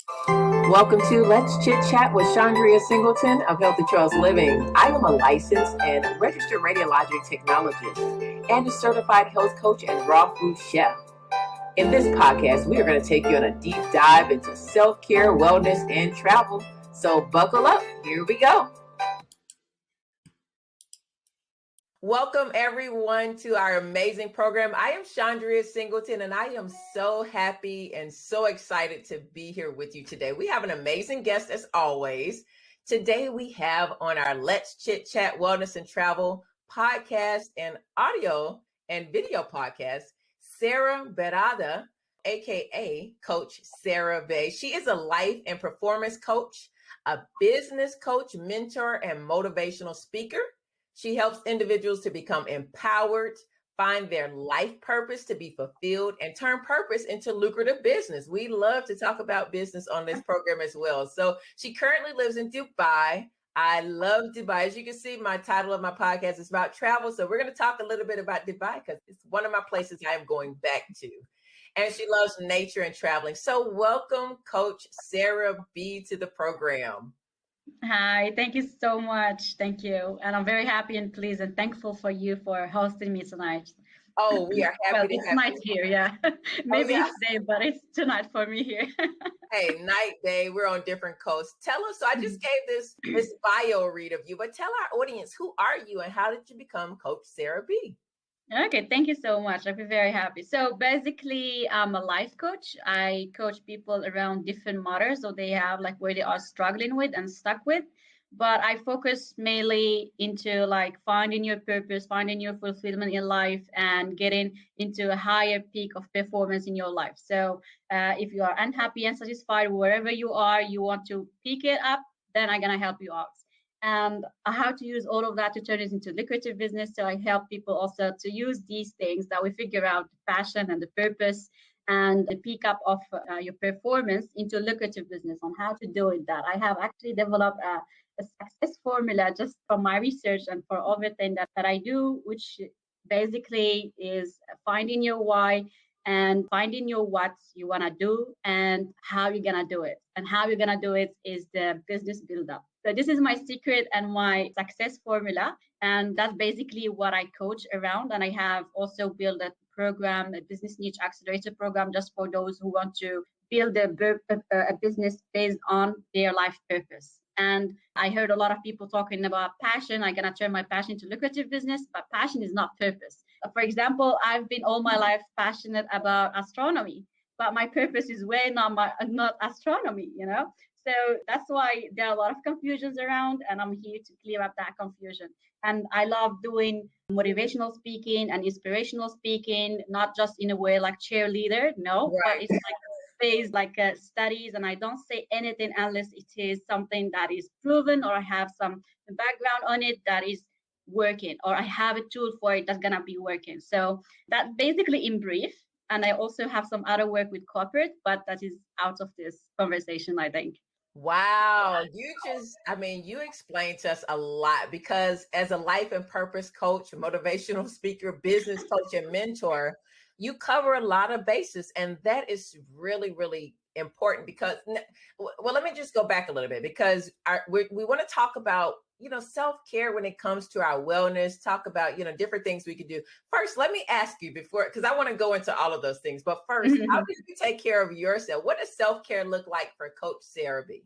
Welcome to Let's Chit Chat with Chaundria Singleton of Healthy Trails Living. I am a licensed and registered radiologic technologist and a certified health coach and raw food chef. In this podcast, we are going to take you on a deep dive into self-care, wellness, and travel. So buckle up. Here we go. Welcome everyone to our amazing program. I am Chaundria Singleton and I am so happy and so excited to be here with you today. We have an amazing guest as always. Today we have on our Let's Chit Chat Wellness and Travel podcast and audio and video podcast, Sara Berrada, aka Coach Sara Bee. She is a life and performance coach, a business coach, mentor, and motivational speaker. She helps individuals to become empowered, find their life purpose to be fulfilled, and turn purpose into lucrative business. We love to talk about business on this program as well. So she currently lives in Dubai. I love Dubai. As you can see, my title of my podcast is about travel. So we're going to talk a little bit about Dubai because it's one of my places I am going back to. And she loves nature and traveling. So welcome, Coach Sara Bee, to the program. Hi, thank you so much. Thank you. And I'm very happy and pleased and thankful for you for hosting me tonight. Oh, we are happy to it's have night you. here, yeah. Maybe it's day, but it's tonight for me here. Hey, night, day, we're on different coasts. Tell us, so I just gave this bio read of you, but tell our audience, who are you and how did you become Coach Sara Bee? Okay, thank you so much. I'll be very happy. So basically, I'm a life coach. I coach people around different matters, so they have like where they are struggling with and stuck with. But I focus mainly into like finding your purpose, finding your fulfillment in life, and getting into a higher peak of performance in your life. So if you are unhappy and satisfied wherever you are, you want to pick it up, then I'm gonna help you out. And how to use all of that to turn it into lucrative business. So I help people also to use these things that we figure out the passion and the purpose and the peak up of your performance into lucrative business on how to do it. That I have actually developed a success formula just from my research and for everything that I do, which basically is finding your why and finding your what you want to do and how you're going to do it. And how you're going to do it is the business build up. So this is my secret and my success formula. And that's basically what I coach around. And I have also built a program, a business niche accelerator program, just for those who want to build a business based on their life purpose. And I heard a lot of people talking about passion. I'm going to turn my passion into lucrative business, but passion is not purpose. For example, I've been all my life passionate about astronomy, but my purpose is way not astronomy, you know? So that's why there are a lot of confusions around, and I'm here to clear up that confusion. And I love doing motivational speaking and inspirational speaking, not just in a way like cheerleader, no, Right. but it's like based like studies, and I don't say anything unless it is something that is proven or I have some background on it that is working, or I have a tool for it that's gonna be working. So that basically in brief. And I also have some other work with corporate, but that is out of this conversation, I think. Wow. You explained to us a lot because as a life and purpose coach, motivational speaker, business coach, and mentor, you cover a lot of bases. And that is really, really important because, well, let me just go back a little bit because we want to talk about, self-care when it comes to our wellness, talk about, different things we could do. First, let me ask you before, because I want to go into all of those things. But first, how do you take care of yourself? What does self-care look like for Coach Sara Bee?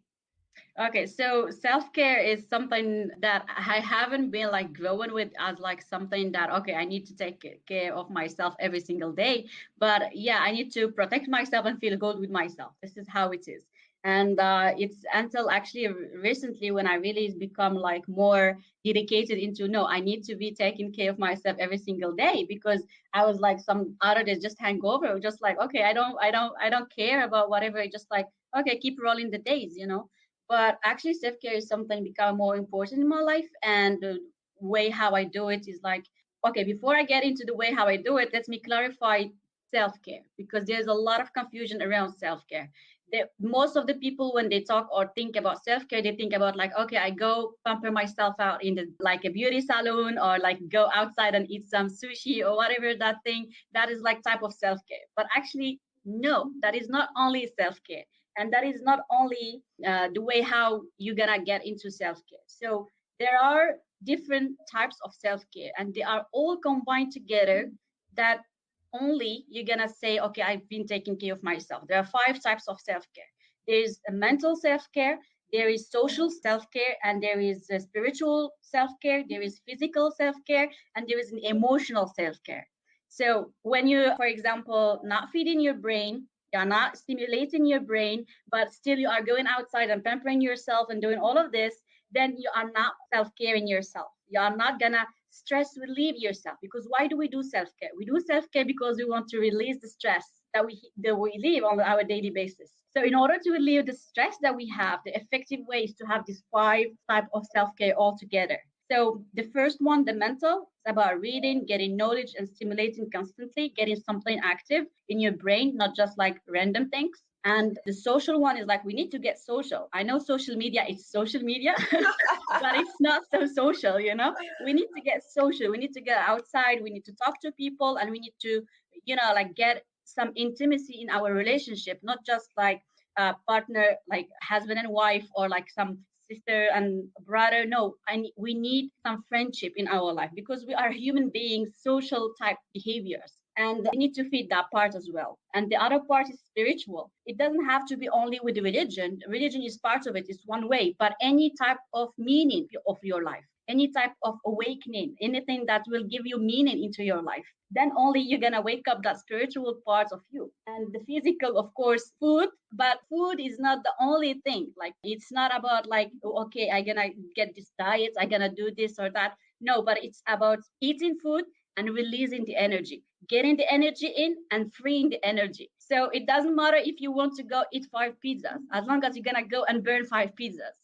Okay, so self-care is something that I haven't been like growing with as like something that, okay, I need to take care of myself every single day. But yeah, I need to protect myself and feel good with myself. This is how it is. And it's until actually recently when I really become like more dedicated into, no, I need to be taking care of myself every single day, because I was like some other days just hangover, just like, okay, I don't care about whatever. Just like, okay, keep rolling the days, you know. But actually, self-care is something become more important in my life. And the way how I do it is like, okay, before I get into the way how I do it, let me clarify self-care, because there's a lot of confusion around self-care. Most of the people, when they talk or think about self-care, they think about like, okay, I go pamper myself out in the like a beauty salon, or like go outside and eat some sushi or whatever that thing. That is like type of self-care. But actually, no, that is not only self-care. And that is not only the way how you're gonna get into self-care. So there are different types of self-care, and they are all combined together, that only you're gonna say, okay, I've been taking care of myself. There are 5 types of self-care. There's a mental self-care, there is social self-care, and there is a spiritual self-care, there is physical self-care, and there is an emotional self-care. So when you, for example, not feeding your brain, you're not stimulating your brain, but still you are going outside and pampering yourself and doing all of this, then you are not self-caring yourself. You are not gonna stress relieve yourself. Because why do we do self-care? We do self-care because we want to release the stress that we live on our daily basis. So in order to relieve the stress that we have, the effective way is to have these 5 type of self-care all together. So the first one, the mental, is about reading, getting knowledge, and stimulating constantly, getting something active in your brain, not just like random things. And the social one is like, we need to get social. I know social media is social media, but it's not so social, We need to get social. We need to get outside. We need to talk to people, and we need to, like get some intimacy in our relationship, not just like a partner, like husband and wife, or like some sister and brother. No, we need some friendship in our life, because we are human beings, social type behaviors. And we need to feed that part as well. And the other part is spiritual. It doesn't have to be only with religion. Religion is part of it, it's one way, but any type of meaning of your life, any type of awakening, anything that will give you meaning into your life, then only you're going to wake up that spiritual part of you. And the physical, of course, food, but food is not the only thing. Like, it's not about like, okay, I'm going to get this diet, I'm going to do this or that. No, but it's about eating food and releasing the energy, getting the energy in and freeing the energy. So it doesn't matter if you want to go eat 5 pizzas, as long as you're going to go and burn 5 pizzas.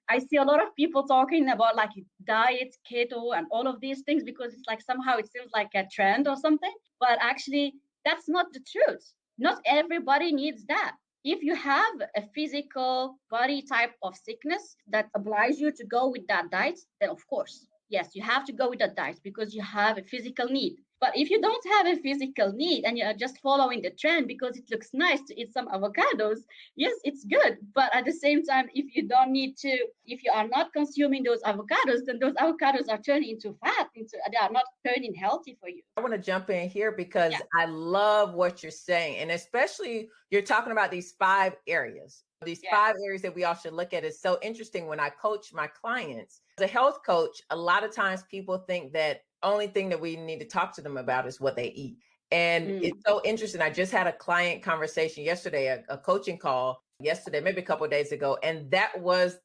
I see a lot of people talking about like diet, keto, and all of these things, because it's like somehow it seems like a trend or something. But actually, that's not the truth. Not everybody needs that. If you have a physical body type of sickness that obliges you to go with that diet, then of course, yes, you have to go with that diet because you have a physical need. But if you don't have a physical need and you're just following the trend because it looks nice to eat some avocados, yes, it's good. But at the same time, if you don't need to, if you are not consuming those avocados, then those avocados are turning into fat. They are not turning healthy for you. I want to jump in here because Yeah. I love what you're saying. And especially you're talking about these 5 areas. These Yeah. 5 areas that we all should look at. Is so interesting. When I coach my clients as a health coach, a lot of times people think that only thing that we need to talk to them about is what they eat. And it's so interesting. I just had a client conversation yesterday, a coaching call yesterday, maybe a couple of days ago. And that was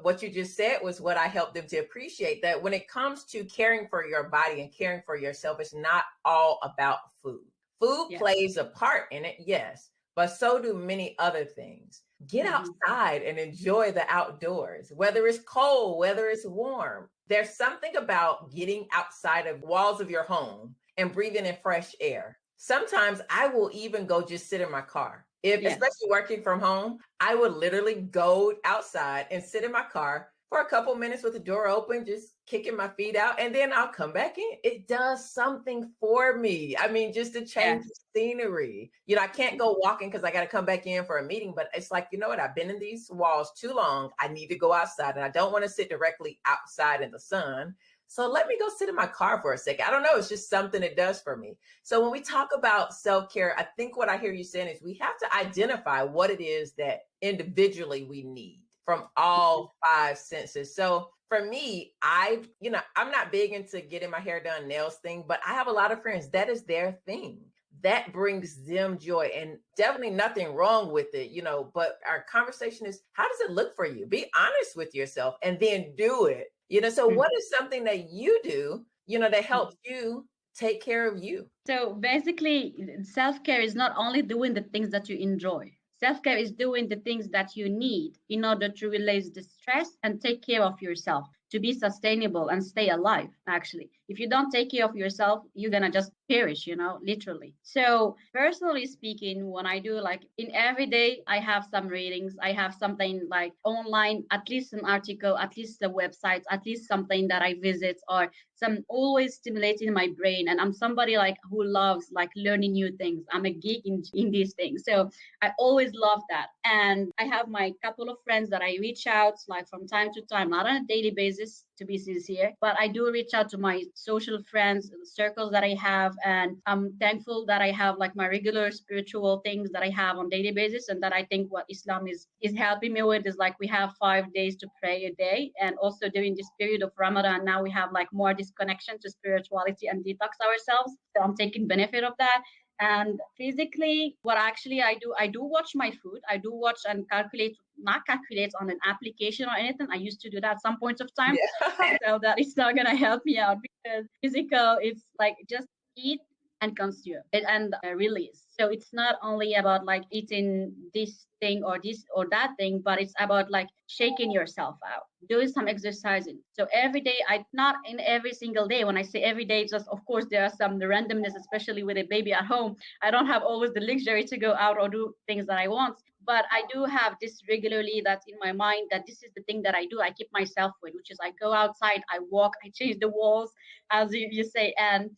what you just said was what I helped them to appreciate, that when it comes to caring for your body and caring for yourself, it's not all about food. Food plays a part in it, yes, but so do many other things. Get outside and enjoy the outdoors, whether it's cold, whether it's warm. There's something about getting outside of walls of your home and breathing in fresh air. Sometimes I will even go just sit in my car. Especially working from home, I would literally go outside and sit in my car for a couple minutes with the door open, just kicking my feet out, and then I'll come back in. It does something for me. I mean, just to change the scenery. I can't go walking because I got to come back in for a meeting, but it's like, you know what? I've been in these walls too long. I need to go outside, and I don't want to sit directly outside in the sun. So let me go sit in my car for a second. I don't know. It's just something it does for me. So when we talk about self-care, I think what I hear you saying is we have to identify what it is that individually we need from all 5 senses. So for me, I'm not big into getting my hair done, nails thing, but I have a lot of friends that is their thing. That brings them joy, and definitely nothing wrong with it, but our conversation is, how does it look for you? Be honest with yourself and then do it. So what is something that you do, that helps you take care of you? So basically, self-care is not only doing the things that you enjoy. Self-care is doing the things that you need in order to release the stress and take care of yourself, to be sustainable and stay alive, actually. If you don't take care of yourself, you're going to just perish, literally. So personally speaking, when I do like in every day, I have some readings, I have something like online, at least an article, at least a website, at least something that I visit, or some always stimulating my brain. And I'm somebody like who loves like learning new things. I'm a geek in these things. So I always love that. And I have my couple of friends that I reach out like from time to time, not on a daily basis to be sincere, but I do reach out to my social friends, circles that I have. And I'm thankful that I have like my regular spiritual things that I have on daily basis. And that I think what Islam is helping me with is like we have 5 days to pray a day. And also during this period of Ramadan, now we have like more disconnection to spirituality and detox ourselves. So I'm taking benefit of that. And physically, what actually I do watch my food. I do watch and calculate, not calculate on an application or anything. I used to do that at some points of time. Yeah. So that it's not gonna help me out, because physical, it's like just eat and consume it and release. So it's not only about like eating this thing or this or that thing, but it's about like shaking yourself out, doing some exercising. So every day, I not in every single day. When I say every day, just of course there are some randomness, especially with a baby at home. I don't have always the luxury to go out or do things that I want, but I do have this regularly that's in my mind that this is the thing that I do. I keep myself with, which is I go outside, I walk, I change the walls, as you say, and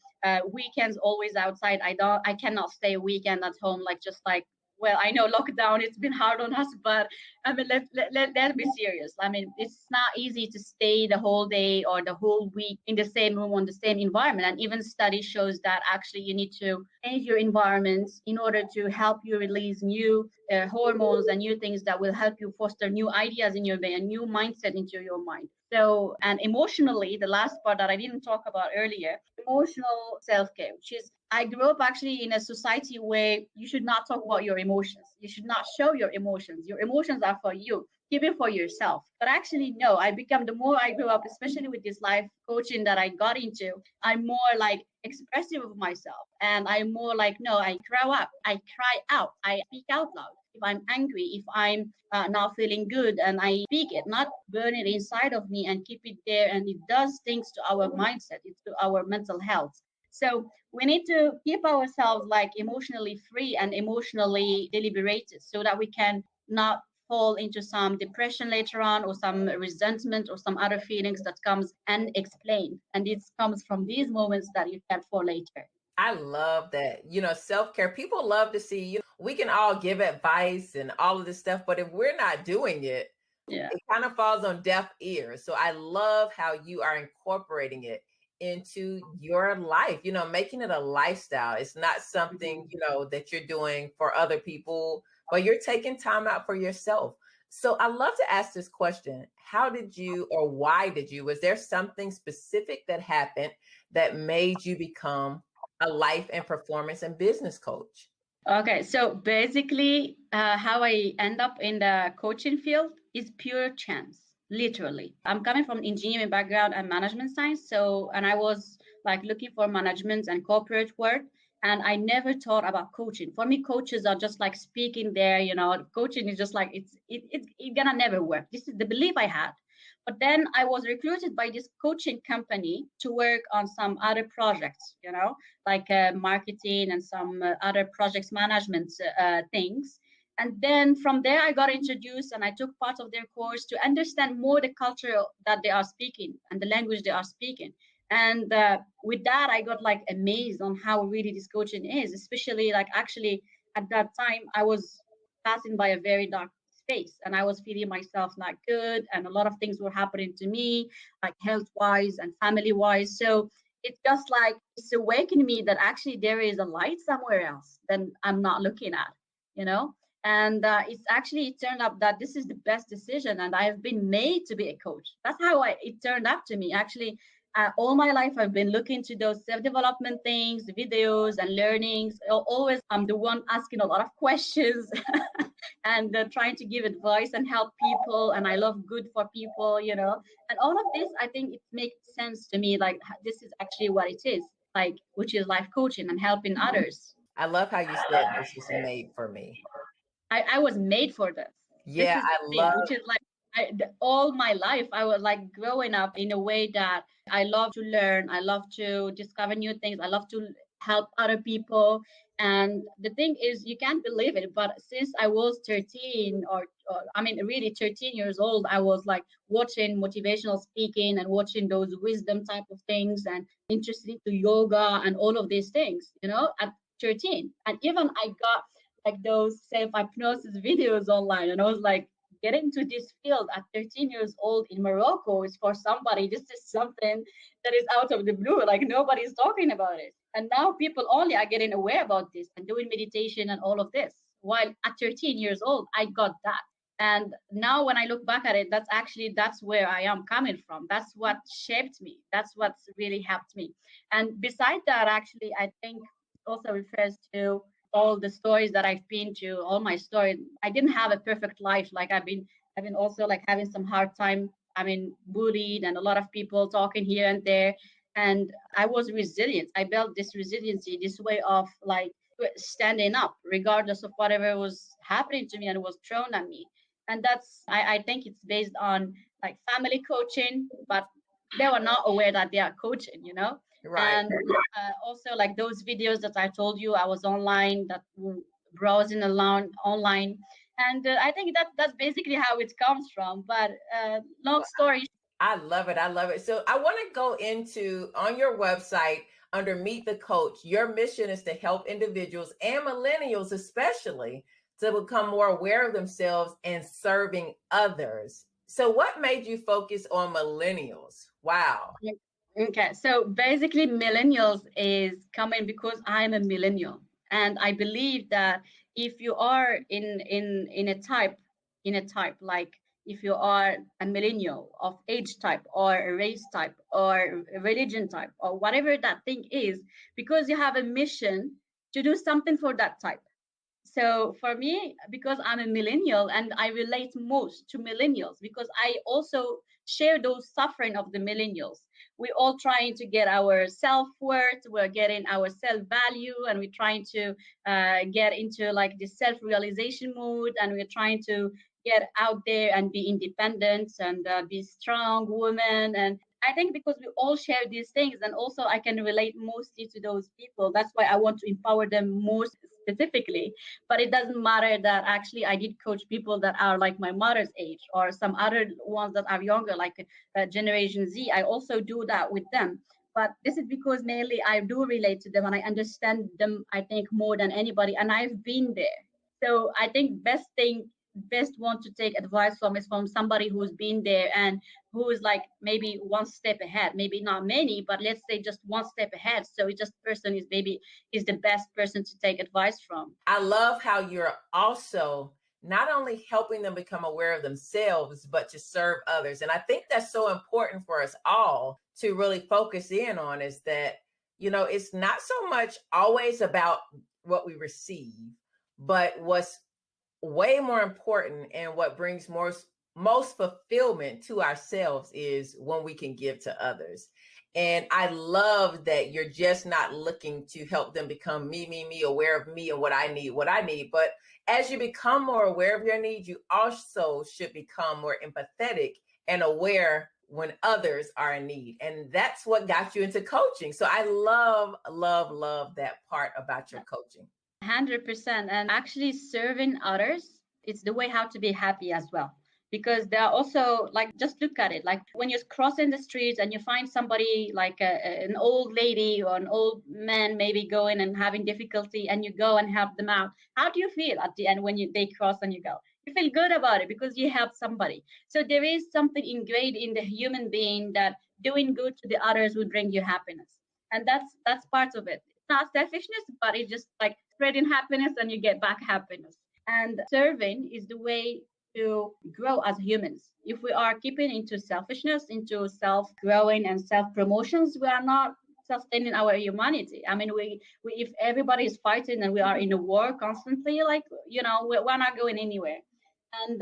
weekends always outside. I cannot stay a weekend at home, like just like, well, I know lockdown, it's been hard on us, but I mean, let's be serious. I mean, it's not easy to stay the whole day or the whole week in the same room on the same environment. And even study shows that actually you need to change your environment in order to help you release new hormones and new things that will help you foster new ideas in your brain, a new mindset into your mind. So, and emotionally, the last part that I didn't talk about earlier, emotional self-care, which is I grew up actually in a society where you should not talk about your emotions. You should not show your emotions. Your emotions are for you. Keep it for yourself. But actually, no, I become, the more I grew up, especially with this life coaching that I got into, I'm more like expressive of myself. And I'm more like, no, I cry up, I cry out, I speak out loud. If I'm angry, if I'm not feeling good, and I speak it, not burn it inside of me and keep it there. And it does things to our mindset, it's to our mental health. So we need to keep ourselves like emotionally free and emotionally deliberated so that we can not fall into some depression later on, or some resentment or some other feelings that comes unexplained. And it comes from these moments that you can for later. I love that. Self-care. People love to see, we can all give advice and all of this stuff, but if we're not doing it, Yeah. it kind of falls on deaf ears. So I love how you are incorporating it into your life, making it a lifestyle. It's not something, that you're doing for other people, but you're taking time out for yourself. So I love to ask this question. How did you, or why did you, was there something specific that happened that made you become a life and performance and business coach? Okay, so basically, how I end up in the coaching field is pure chance, literally. I'm coming from engineering background and management science, and I was like looking for management and corporate work, and I never thought about coaching. For me, coaches are just like speaking there, coaching is just like it's gonna never work. This is the belief I had. But then I was recruited by this coaching company to work on some other projects, like marketing and some other projects management things. And then from there, I got introduced and I took part of their course to understand more the culture that they are speaking and the language they are speaking. And with that, I got like amazed on how really this coaching is, especially like actually at that time, I was passing by a very dark space and I was feeling myself not good. And a lot of things were happening to me, like health wise and family wise. So it's just like it's awakened me that actually there is a light somewhere else than I'm not looking at, you know? And it's actually it turned up that this is the best decision, and I have been made to be a coach. That's how it turned up to me. Actually, all my life I've been looking to those self-development things, videos and learnings. Always I'm the one asking a lot of questions and trying to give advice and help people. And I love good for people, And all of this, I think it makes sense to me. Like this is actually what it is, like which is life coaching and helping others. I love how you said this was made for me. I was made for this. This Yeah, is the I thing, love. which is like all my life, I was like growing up in a way that I love to learn. I love to discover new things. I love to help other people. And the thing is, you can't believe it, but since I was 13, or I mean, really 13 years old, I was like watching motivational speaking and watching those wisdom type of things and interested into yoga and all of these things, at 13. And even I got like those self hypnosis videos online, and I was like, get into this field at 13 years old in Morocco is for somebody. This is something that is out of the blue. Like nobody's talking about it. And now people only are getting aware about this and doing meditation and all of this. While at 13 years old, I got that. And now when I look back at it, that's where I am coming from. That's what shaped me. That's what's really helped me. And beside that, actually, I think also refers to all the stories that I've been to, all my story. I didn't have a perfect life. Like I've been also like having some hard time. I mean, bullied and a lot of people talking here and there. And I was resilient. I built this resiliency, this way of like standing up, regardless of whatever was happening to me and was thrown at me. And I think it's based on like family coaching, but they were not aware that they are coaching. Right. And also like those videos that I told you, I was online, browsing along online. And I think that's basically how it comes from. But long story. I love it. I love it. So I want to go into on your website under Meet the Coach. Your mission is to help individuals and millennials, especially, to become more aware of themselves and serving others. So, what made you focus on millennials? Wow. Okay, so basically, millennials is coming because I'm a millennial, and I believe that if you are in a type like if you are a millennial of age type or a race type or a religion type or whatever that thing is, because you have a mission to do something for that type. So for me, because I'm a millennial and I relate most to millennials because I also share those suffering of the millennials. We're all trying to get our self-worth, we're getting our self-value, and we're trying to get into like the self-realization mood, and we're trying to get out there and be independent and be strong women. And I think because we all share these things, and also I can relate mostly to those people. That's why I want to empower them more specifically. But it doesn't matter that actually I did coach people that are like my mother's age or some other ones that are younger, like Generation Z. I also do that with them. But this is because mainly I do relate to them and I understand them, I think, more than anybody. And I've been there. So I think best one to take advice from is from somebody who's been there and who is like maybe one step ahead, maybe not many, but let's say just one step ahead. So it just person is the best person to take advice from. I love how you're also not only helping them become aware of themselves, but to serve others. And I think that's so important for us all to really focus in on is that, it's not so much always about what we receive, but what's way more important and what brings most fulfillment to ourselves is when we can give to others. And I love that you're just not looking to help them become me, aware of me and what I need. But as you become more aware of your needs, you also should become more empathetic and aware when others are in need. And that's what got you into coaching. So I love that part about your coaching. 100%. And actually serving others, it's the way how to be happy as well. Because there are also like, just look at it, like when you're crossing the streets and you find somebody like an old lady or an old man maybe going and having difficulty, and you go and help them out. How do you feel at the end when they cross and you go? You feel good about it because you helped somebody. So there is something ingrained in the human being that doing good to the others will bring you happiness. And that's part of it. It's not selfishness, but it's just like spreading happiness and you get back happiness. And serving is the way to grow as humans. If we are keeping into selfishness, into self growing and self promotions, we are not sustaining our humanity. I mean, we if everybody is fighting and we are in a war constantly, like, we're not going anywhere. And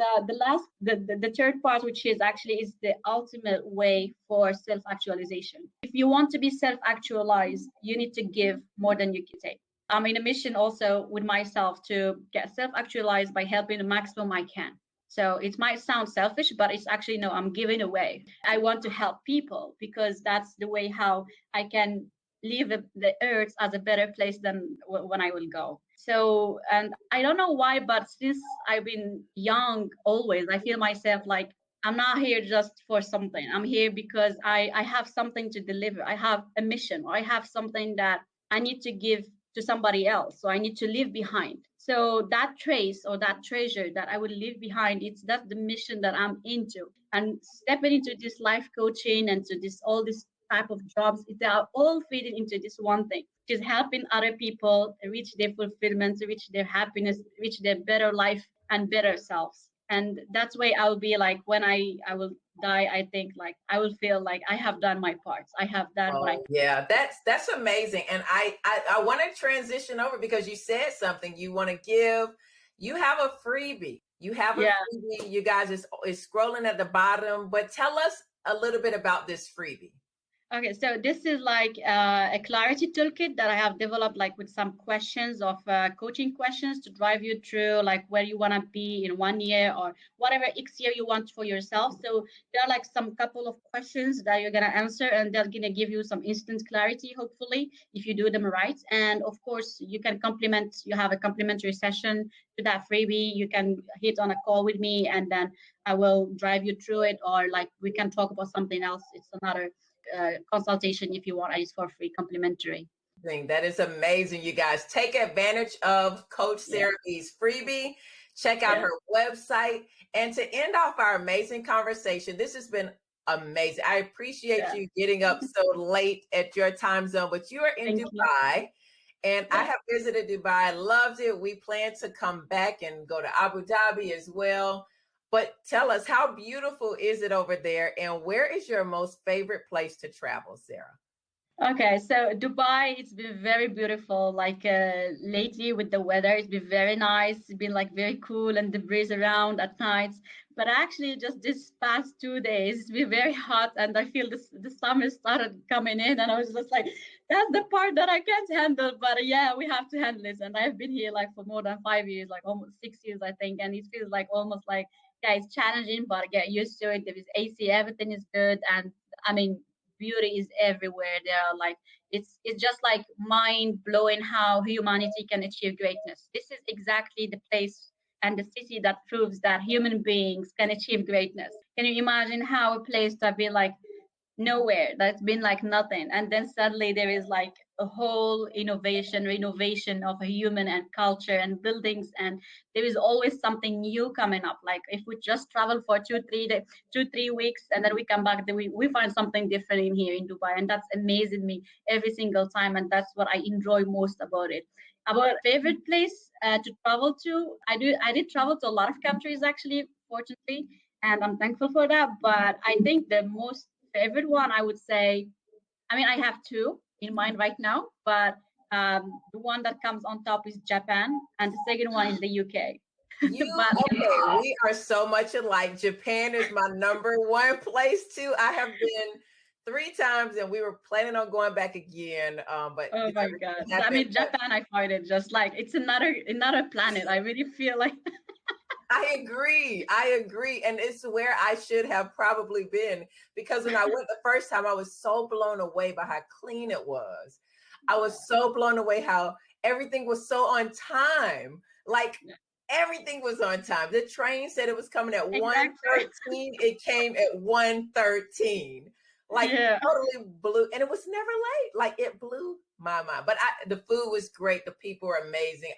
the third part, which is actually is the ultimate way for self actualization. If you want to be self actualized, you need to give more than you can take. I'm in a mission also with myself to get self actualized by helping the maximum I can. So it might sound selfish, but it's actually no, I'm giving away. I want to help people because that's the way how I can leave the earth as a better place than when I will go. So, and I don't know why, but since I've been young, always, I feel myself like I'm not here just for something. I'm here because I have something to deliver. I have a mission, or I have something that I need to give to somebody else. So I need to leave behind. So that trace or that treasure that I will leave behind, that's the mission that I'm into. And stepping into this life coaching and to this all this type of jobs, they are all feeding into this one thing, which is helping other people reach their fulfillment, reach their happiness, reach their better life and better selves. And that's why I'll be like, when I will die, I think like I will feel like I have done my parts. I have done what I. Oh, yeah, that's amazing. And I want to transition over because you said something you want to give. You have a freebie. You have a Yeah. freebie. You guys is scrolling at the bottom, but tell us a little bit about this freebie. Okay, so this is like a clarity toolkit that I have developed, like with some questions of coaching questions to drive you through like where you want to be in 1 year or whatever X year you want for yourself. So there are like some couple of questions that you're going to answer, and they're going to give you some instant clarity, hopefully, if you do them right. And of course, you can you have a complimentary session to that freebie. You can hit on a call with me, and then I will drive you through it, or like we can talk about something else. It's another consultation if you want, and it's for free, complimentary. That is amazing. You guys take advantage of Coach Sara Bee's freebie. Check out her website. And to end off our amazing conversation, this has been amazing. I appreciate you getting up so late at your time zone, but you are in Dubai. And I have visited Dubai, loved it. We plan to come back and go to Abu Dhabi as well. But tell us, how beautiful is it over there? And where is your most favorite place to travel, Sara? Okay, so Dubai, it's been very beautiful. Like lately with the weather, it's been very nice. It's been like very cool and the breeze around at nights. But actually, just this past 2 days, it's been very hot, and I feel the summer started coming in, and I was just like, that's the part that I can't handle. But yeah, we have to handle this. And I've been here like for more than 5 years, like almost 6 years, I think, and it feels like almost like yeah, it's challenging, but get used to it. There is AC, everything is good, and I mean beauty is everywhere. There are like it's just like mind blowing how humanity can achieve greatness. This is exactly the place and the city that proves that human beings can achieve greatness. Can you imagine how a place to be like nowhere, that's been like nothing, and then suddenly there is like a whole renovation of a human and culture and buildings, and there is always something new coming up. Like if we just travel for 2 3 weeks and then we come back, then we find something different in here in Dubai, and that's amazing me every single time, and that's what I enjoy most about it. About favorite place to travel to, I did travel to a lot of countries actually, fortunately, and I'm thankful for that. But I think the most favorite one, I would say, I mean, I have two in mind right now, but the one that comes on top is Japan, and the second one is the UK. But Okay, we are so much alike. Japan is my number one place too. I have been 3 times, and we were planning on going back again. But oh my god, I mean, Japan, I find it just like it's another planet. I really feel like. I agree. And it's where I should have probably been, because when I went the first time, I was so blown away by how clean it was. I was so blown away how everything was so on time. Like everything was on time. The train said it was coming at 1:13. It came at 1:13. Like totally blew, and it was never late. Like it blew my mind. But the food was great. The people were amazing.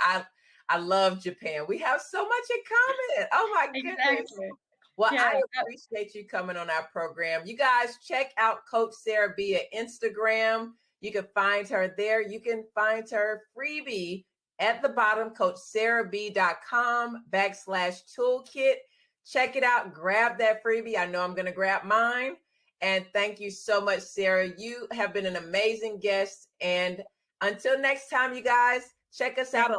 I love Japan. We have so much in common. Oh my goodness. Well, I appreciate you coming on our program. You guys check out Coach Sara Bee at Instagram. You can find her there. You can find her freebie at the bottom, coachsarabee.com/toolkit. Check it out. Grab that freebie. I know I'm going to grab mine. And thank you so much, Sara. You have been an amazing guest. And until next time, you guys, check us out.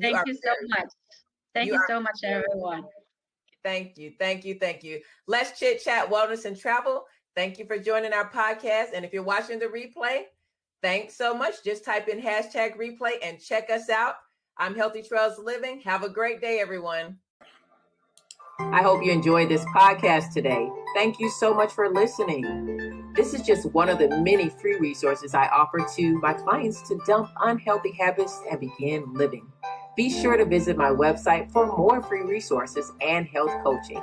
Thank you so much. Thank you so much, everyone. Thank you. Let's Chit Chat Wellness and Travel. Thank you for joining our podcast. And if you're watching the replay, thanks so much. Just type in #replay and check us out. I'm Healthy Trails Living. Have a great day, everyone. I hope you enjoyed this podcast today. Thank you so much for listening. This is just one of the many free resources I offer to my clients to dump unhealthy habits and begin living. Be sure to visit my website for more free resources and health coaching.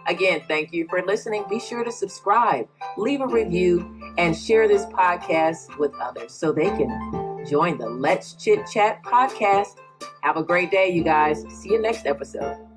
Again, thank you for listening. Be sure to subscribe, leave a review, and share this podcast with others so they can join the Let's Chit Chat podcast. Have a great day, you guys. See you next episode.